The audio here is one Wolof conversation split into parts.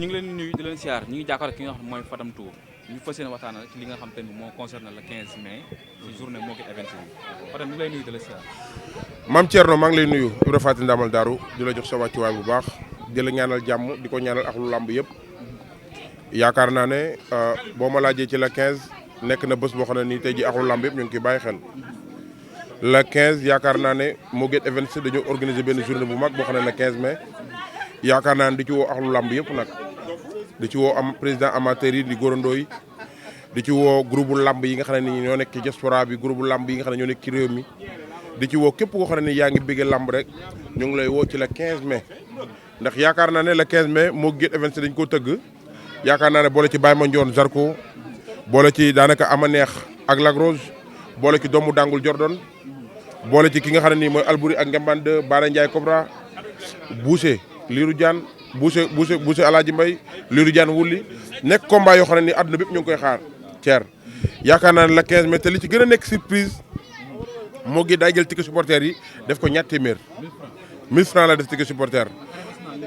ñu ngi leen di nuyu di leen siyaar ñu ngi jàkkaarloo ki nga xam ne mooy Fadam Tour ñu fas yéene waxtaan ci li nga xam te ni moo concerne le 15 mai ci journée Mo Gates Events bi Fadam ñu ngi lay nuyu di la siyaar. Mame Thierno maa ngi lay nuyu Ibra Faty Ndamal Daaru di la jox sa wàccuwaay bu baax di la ñaanal jàmm di ko ñaanal ak lu làmb yëpp yaakaar naa ne boo ma laajee ci la 15 nekk na bés boo xam ne nii tey ji ak lu làmb yëpp ñu ngi koy bàyyi xel. la 15 yaakaar naa ne Mo Gates Events dañoo organiser benn journée bu mag boo xam ne le 15 mai yaakaar naa ne di ci woo ak lu làmb yëpp nag. di ci woo am président amateur yi di góorandoo yi di ci woo groupe lamb yi nga xam ne ni ñoo nekk ci diaspora bi groupe lamb yi nga xam ne ñoo nekk ci réew mi di ci woo képp koo xam ne ni yaa ngi bëgg lamb rek ñu ngi lay woo ci le 15 mai ndax yaakaar naa ne le 15 mai Mo Gates Events dañ koo tëgg yaakaar naa ne boole ci Baye Mandione Zarko boole ci daanaka ama neex ak Lac Rose boole ci doomu dangul Jordan boole ci ki nga xam ne nii mooy Albouri ak Ngembane 2 Bara Ndiaye Cobra Boucher Lirou Diane Boucher Alaaji Mbay Lirou Diane wulli nekk combat yoo xam ne ni àdduna bépp ñu ngi koy xaar Thier yaakaar naa ne la 15 mai te li ci gën a nekk surprise moo gi day jël ticket supporter yi def ko ñaar téeméer 1000 francs la def ticket supporter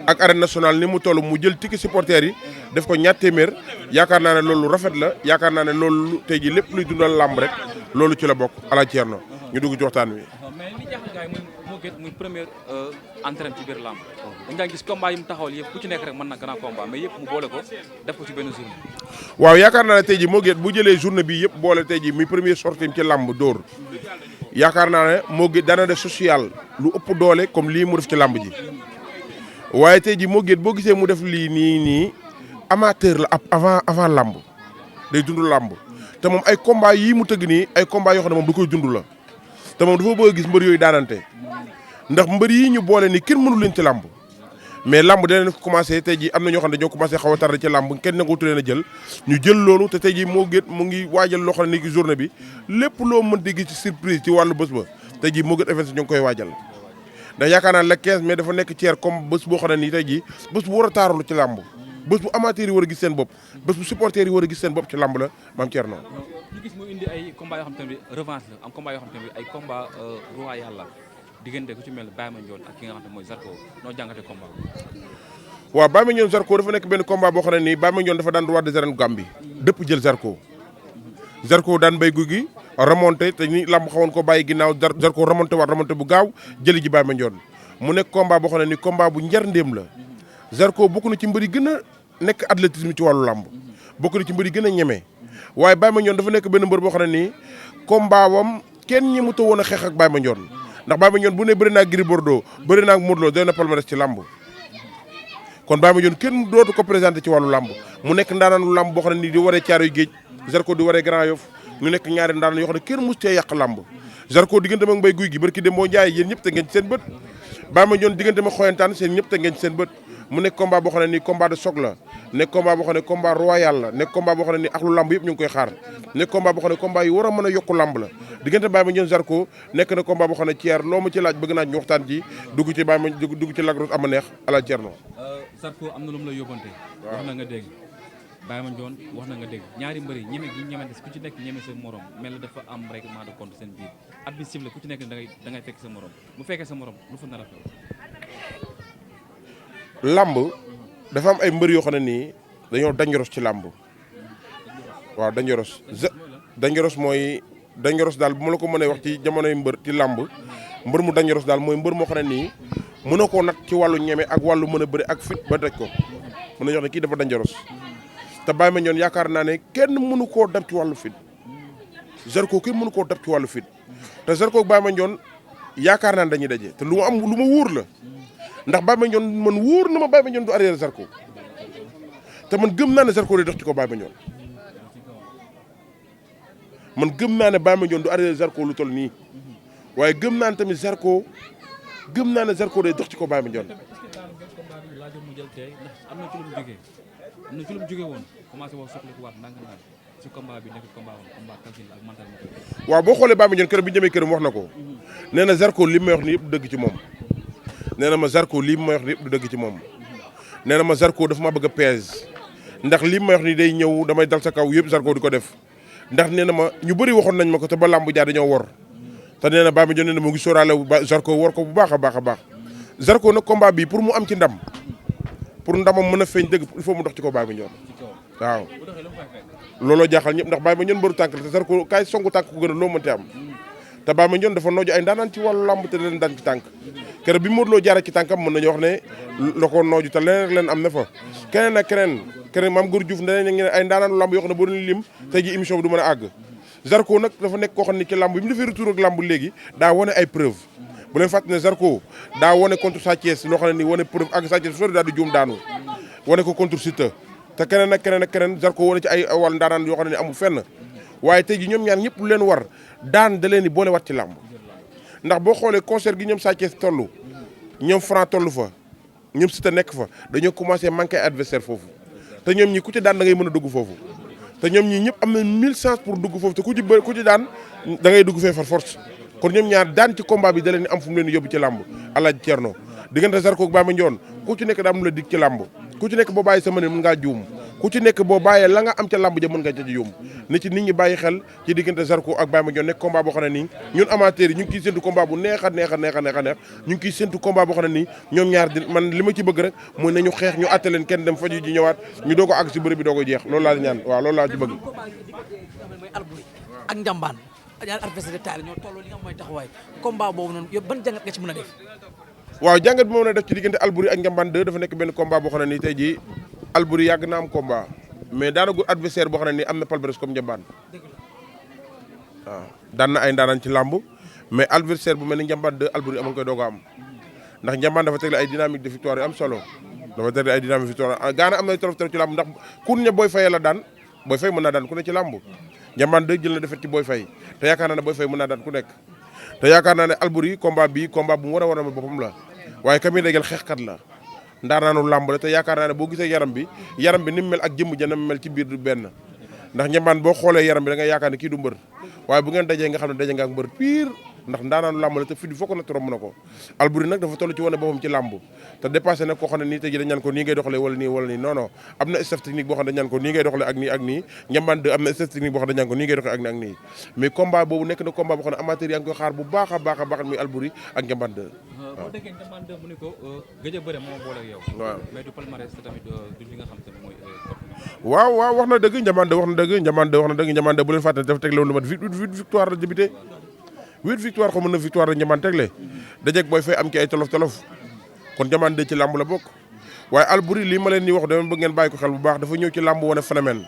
ak arène nationale ni mu toll mu jël ticket supporter yi def ko ñaar téeméer yaakaar naa ne loolu rafet la yaakaar naa ne loolu tey ji lépp luy dundal làmb rek loolu ci la bokk ala Thierno ñu dugg ci waxtaan wi. mais li jaaxal gars yi Mo Gates muy premier entraînement ci biir làmb dañ daan gis combat yi mu taxawal yëpp ku ci nekk rek mën na grand combat mais yëpp mu boole ko def ko ci benn journée. waaw yaakaar naa ne tey ji Mo Gates bu jëlee journée bi yëpp boole tey ji muy premier sortie ci làmb dóor yaakaar naa ne Mo Gates dana def social lu ëpp doole comme lii mu def ci làmb ji waaye tey ji Mo Gates boo gisee mu def lii nii amateur la avant làmb day dund làmb te moom ay combat yii mu tëgg nii ay combat yoo xam ne moom du koy dund la te moom dafa bëgg a gis mbër yooyu daanante ndax mbër yi ñu boole ni kenn mënu leen ci làmb mais làmb danañ ko commencé tey jii am na ñoo xam ne dañoo commencé xaw a tardé ci làmb kenn nanguutu leen a jël ñu jël loolu te tey jii Mo Gates mu ngi waajal loo xam ne ni journée bi lépp loo mën di gis ci surprise ci wàllu bés ba tey jii Mo Gates Events ñu ngi koy waajal ndax yaakaar naa le 15 mai dafa nekk Thier comme bés boo xam ne nii tey jii bés bu war a taaralu ci làmb bés bu amateur yi war a gis seen bopp bés bu supporter yi war a gis seen bopp ci làmb la Mame Thierno. ñu gis mu indi ay combat yoo xam te ne revanche la am combat yoo xam te ne ay combat royal la diggante ku ci mel ne Baye Mandione ak ki nga xam ne mooy Zarko noo jàngate combat waaw Baye Mandione Zarko dafa nekk benn combat boo xam ne nii Baye Mandione dafa daan roi des arènes Gambie dëpp jël Zarko daan bay guy gi remonté te ni làmb xawoon ko bàyyi ginnaaw Zarko remonté bu gaaw jëli ji Baye Mandione mu nekk combat boo xam ne nii combat bu njar ndéem la Zarko bokk na ci mbër yi gën a nekk athlétisme ci wàllu làmb bokk na ci mbër yi gën a ñeme waaye Baye Mandione dafa nekk benn mbër boo xam ne nii combat wam kenn ñi mu ta woon a xeex ak Baye Mandione ndax Baye Mandione bu ne bëri naa Gris Bordeaux bëri naa Modou Lo doy na palmarès ci làmb kon Baye Mandione kenn dootu ko présenté ci wàllu làmb mu nekk ndaanaanu làmb boo xam ne nii di waree Caaroy Géej Zarko di waree Grand Yoff ñu nekk ñaari ndaanaan yoo xam ne kenn mus cee yàq làmb Zarko diggante ma Mbaye Guy gi barki dem boo njaay yéen ñëpp te ngeen ci seen bët Baye Mandione diggante ma Xoyantaan seen ñëpp te ngeen ci seen bët mu nekk combat boo xam ne nii combat de choc la nekk combat boo xam ne combat royal la nekk combat boo xam ne nii ak lu lamb yëpp ñu ngi koy xaar nekk combat boo xam ne combat yi war a mën a yokku lamb la diggante Baye Mandione Zarko nekk na combat boo xam ne Thier loo ma ci laaj bëgg naa ñu waxtaan ci dugg ci Baye Mandione dugg ci Lac Rose ama neex ala Thierno. Zarko am na lu mu la yóbbante wax na nga dégg Baye Mandione wax na nga dégg ñaari mbëri ñeme gi ñemante ku ci nekk ñeme sa morom mel na dafa am règlement de compte seen biir at bi sifflé ku ci nekk da ngay fekk sa morom bu fekkee sa morom lu fa nar a xew làmb dafa am ay mbër yoo xam ne nii dañoo dangeros ci làmb waaw dangeros mooy dangeros daal bu ma la ko mënee wax ci jamonoy mbër ci làmb mbër mu dangeros daal mooy mbër moo xam ne nii mën a koo nat ci wàllu ñeme ak wàllu mën a bëri ak fit ba daj ko mën na jox ne kii dafa dangeros te Baye Mandione yaakaar naa ne kenn mënu koo dab ci wàllu fit Zarko kenn mënu koo dab ci wàllu fit te Zarko ak Baye Mandione yaakaar naa ne dañuy daje te lu ma wóor la ndax Baye Mandione man wóor na ma Baye Mandione du arrière Zarko te man gëm naa ne Zarko day dox ci ko Baye Mandione man gëm naa ne Baye Mandione du arrière Zarko lu toll nii waaye gëm naa ne tamit Zarko day dox ci ko Baye Mandione. am na ci lu mu jógee woon commencé wax soxla ko waat ndànk-ndànk ci combat bi nekk combat calcul ak mental. waaw boo xoolee Baye Mandione keroog bi ñu demee këram wax na ko nee na Zarko li may wax ni yëpp du dëgg ci moom. nee na ma Zarko lii ma wax ni yëpp du dëgg ci moom nee na ma Zarko dafa ma bëgg a peese ndax lii ma wax ni day ñëw damay dal sa kaw yëpp Zarko di ko def ndax nee na ma ñu bëri waxoon nañ ma ko te ba làmb jaar dañoo wor te nee na Baye Mandione nee na mu ngi sóoraale Zarko wor ko bu baax a baax a baax Zarko nag combat bi pour mu am ci ndam pour ndamam mën a feeñ dëgg il faut mu dox ci kaw Baye Mandione waaw looloo jaaxal ñëpp ndax Baye Mandione mbëru tànk la te Zarko kaay songu tànk ko gën a loo mënti am te Baye Mandione dafa nooju ay ndaanaan ci wàllu làmb te leen daan ci tànk keroog bi Modou Lo jaaree ci tànkam mën nañu wax ne la ko nooju te leneen ak leen am na fa keneen ak keneen maam Góor Diouf ne ay ndaanaanu làmb yoo xam ne boo doon lim tey ji émission bi du mën a àgg Zarko nag dafa nekk koo xam ne ci làmb bi mu defee retour ak làmb léegi daa wane ay preuve bu leen fàtte ne Zarko daa wane contre Sa Thiès loo xam ne nii wane preuve ak Sa Thiès sori daal di juum daanu wane ko contre Siteu te keneen ak keneen Zarko wane ci ay wàll ndaanaan yoo xam ne ni amul fenn waaye tey ji ñoom ñaar ñëpp lu leen war daan da leen di boole wat ci làmb ndax boo xoolee concert gi ñoom Sa Thiès toll ñoom Franc toll fa ñoom Siteu nekk fa dañoo commencé manqué adversaire foofu te ñoom ñi ku ci daan da ngay mën a dugg foofu te ñoom ñii ñëpp am na 1000 chance pour dugg foofu te ku ci daan da ngay dugg fee far force kon ñoom ñaar daan ci combat bi da leen di am fu mu leen yóbbu ci làmb Alaaji Cerno diggante Zarko ak Baye Mandione ku ci nekk daa am lu la dig ci làmb ku ci nekk boo bàyyi sama ne mën ngaa juum ku ci nekk boo bàyyee la nga am ca làmb ja mën nga ca juum ni ci nit ñi bàyyi xel ci diggante Zarko ak Baye Mandione nekk combat boo xam ne nii ñun amateurs yi ñu ngi ciy séntu combat bu neex a neex ñu ngi ciy séntu combat boo xam ne nii ñoom ñaar di man li ma ci bëgg rek mooy nañu xeex ñu àtte leen kenn dem faju ji ñëwaat ñu doo ko àgg si bëri bi doo ko jeex loolu laa di ñaan waaw loolu laa ci bëgg ak njambaan ñaari adversaire de taille ñoo tolloo li nga mooy taxawaay combat boobu noonu yow ban jàngat nga ci mën a def waaw jàngat bi moom la def ci diggante Albouri ak Njambaan 2 dafa nekk benn combat boo xam ne nii tey jii Albouri yàgg na am combat mais daanaka adversaire boo xam ne nii am na palmarès comme Njambaan waaw daan na ay ndaanaan ci làmb mais adversaire bu mel ni Njambaan 2 Albouri amoon koy doog a am ndax Njambaan dafa tegle ay dynamique de victoire yu am solo dafa tegle ay dynamique victoire gaana am na torof torof ci làmb ndax ku ne Boy Faye la daan Boy Faye mën naa daan ku ne ci làmb Njambaan 2 jël na defet ci Boy Faye te yaakaar naa ne Boy Faye mën naa daan ku nekk te yaakaar naa ne Albouri combat bi combat bu mu war a ma boppam la waaye ka muy déggal xeexkat la ndaanaanu làmb la te yaakaar naa ne boo gisee yaram bi ni mu mel ak jëmm ja na mu mel ci biir du benn ndax Njambaan boo xoolee yaram bi da nga yaakaar ne kii du mbër waaye bu ngeen dajee nga xam ne daje nga ak mbër pire ndax ndaanaanu làmb la te fi di fokk na trop mën na ko Albouri nag dafa toll ci wane boppam ci làmb te dépassé nag koo xam ne nii tey ji dañ ñaan ko nii ngay doxalee wala nii non non am na staff technique boo xam ne dañ ñaan ko nii ngay doxalee ak nii ak nii Njambaan 2 am na staff technique boo xam ne dañ ñaan ko nii ngay doxalee ak nii ak nii mais combat boobu nekk na combat boo xam ne amateur yaa ngi koy xaar bu baax a baax muy Albouri ak Njambaan 2 boo déggee Njambaan 2 mu ne ko gëj a bëre moo boole ak yow waaw mais du palmarès tamit du li nga xam te mooy waaw wax na dëgg Njambaan 2 wax na dëgg Njambaan 2 bu leen fàtte dafa tegle woon lu mat 8 victoire la débuté 8 victoire xaw ma 9 victoire la Njambaan tegle dajeeg Boy Faye am ci ay tolof kon Njambaan 2 ci làmb la bokk waaye Albouri lii ma leen di wax dama bëgg ngeen bàyyi ko xel bu baax dafa ñëw ci làmb wane phénomène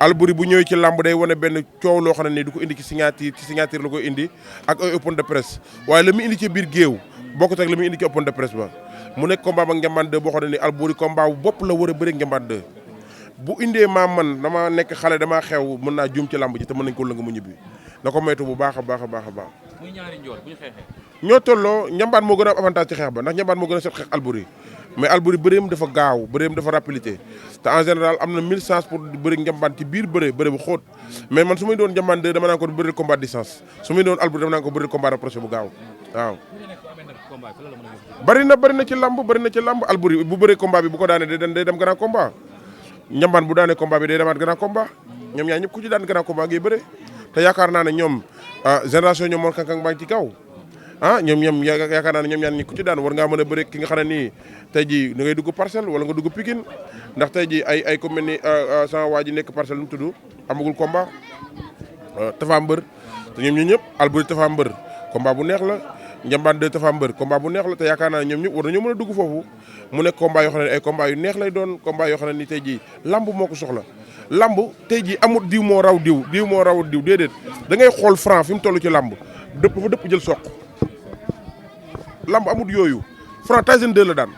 Albouri bu ñëwee ci làmb day wane benn coow loo xam ne nii du ko indi ci signature la koy indi ak ay open de presse waaye la mu indi ci biir géew bokkut ak la mu indi ci open de presse ba mu nekk combat ak Njambaan 2 boo xam ne nii Albouri combat bu bopp la war a bëre Njambaan 2 bu indee man dama nekk xale damaa xew mën naa juum ci làmb ji te mën nañ ko lëng mu ñibbi na ko moytu bu baax a baax. muy ñaari njool bu ñu xeexee. ñoo tolloo Njambaan moo gën a am avantage ci xeex ba ndax Njambaan moo gën a set xeex Albouri mais Albouri bëreem dafa gaaw bëreem dafa rapidité te en général am na 1000 chance pour bëri Njambaan ci biir bëre bu xóot mais man su may doon Njambaan 2 dama naan ko bëri combat distance su may doon Albouri dama naan ko bëri combat rapproché bu gaaw waaw. bëri na ci lamb Albouri bu bëree combat bi bu ko daanee day dem grand combat Njambaan bu daanee combat bi day demaat grand combat ñoom ñaar ñëpp ku ci daan grand combat ngay bëre te yaakaar naa ne ñoom génération ñoom Mor Kankang baa ngi ci kaw ñoom yaakaar naa ne ñoom ñaar ñi ku ci daan war ngaa mën a bëre ki nga xam ne nii tey jii da ngay dugg Parcelles wala nga dugg Pikine ndax tey jii ay ku mel ni sama waa ji nekk Parcelles lu mu tudd amagul combat Tafa Mbër te ñoom ñëpp Albouri Tafa Mbër combat bu neex la Njambaan 2 Tafa Mbër combat bu neex la te yaakaar naa ne ñoom ñëpp war nañoo mën a dugg foofu mu nekk combat yoo xam ne ay combat yu neex lay doon combat yoo xam ne ni tey jii lamb moo ko soxla lamb tey jii amul diw moo raw diw déedéet da ngay xool Franc fi mu toll ci lamb dafa dëpp jël soq lamb amul yooyu Franc Tyson 2 la daan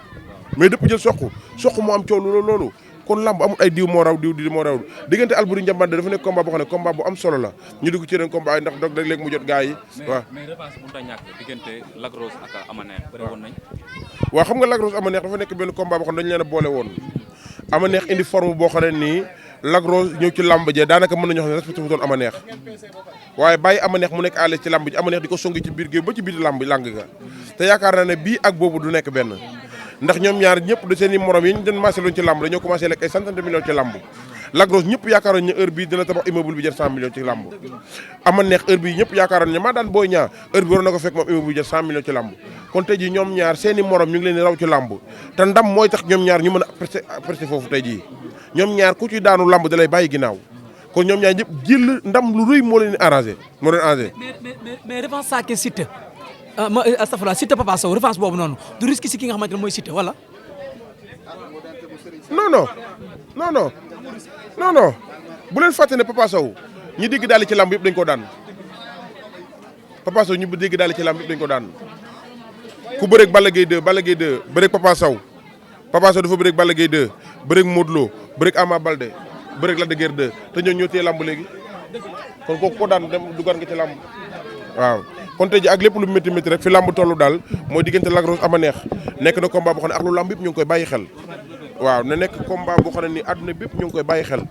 mais dëpp jël soq moo am coow loolu kon lamb amul ay diw moo raw diw moo raw diggante Albouri Njambaan 2 dafa nekk combat boo xam ne combat bu am solo la ñu dugg ci yeneen combat yi ndax dog rek léegi mu jot gars yi waaw. mais revanche mënut a ñàkk diggante Lac Rose ak Amaneex bëre woon nañ. waaw xam nga Lac Rose Amaneex dafa nekk benn combat boo xam ne dañu leen a boole woon Amaneex indi forme boo xam ne nii Lac Rose ñëw ci lamb ja daanaka mën nañu wax ne respecté wu doon Amaneex waaye bàyyi Amaneex mu nekk à l'aise ci lamb ji Amaneex di ko songi ci biir géew ba ci biir lamb lang ga te yaakaar naa ne bii ak boobu du nekk benn ndax ñoom ñaar ñëpp de seen i morom yi ñu doon maasé loon ci làmb dañoo commencé lekk ay centaine de millions ci làmb Lac Rose ñëpp yaakaaroon ne heure bii dina tabax immeuble bi jar 100 millions ci làmb ama neex heure bii ñëpp yaakaaroon ne maa daan Boy Niang heure bi waroon na ko fekk moom immeuble bi jar 100 millions ci làmb kon tey jii ñoom ñaar seen i morom ñu ngi leen di raw ci làmb te ndam mooy tax ñoom ñaar ñu mën a percer foofu tey jii ñoom ñaar ku ci daanu làmb da lay bàyyi ginnaaw kon ñoom ñaar ñëpp jël ndam lu rëy moo leen arrangé moo leen arrangé mais revanche Sa Thiès Siteu astafurlah Siteu Papa Sow revanche boobu noonu du risque si ki nga xamante ne mooy Siteu wala non bu leen fàtte ne Papa Sow ñi dégg daal ci làmb yëpp dañ ko daan Papa Sow ñu dégg daal ci làmb yëpp dañ ko daan ku bëreeg Balla Gaye 2 bëreeg Papa Sow dafa bëreeg Balla Gaye 2 bëreeg Modou Lo bëreeg Ama Baldé bëreeg Lac de Guiers 2 te ñoo téye làmb léegi kon kooku ko daan dem dugar nga ci làmb waaw kon tey ji ak lépp lu métti métti rek fi làmb tollu daal mooy diggante Lac Rose Ama Neex nekk na combat boo xam ne ak lu làmb yëpp ñu ngi koy bàyyi xel waaw ne nekk combat boo xam ne ni àdduna bépp ñu ngi koy bàyyi xel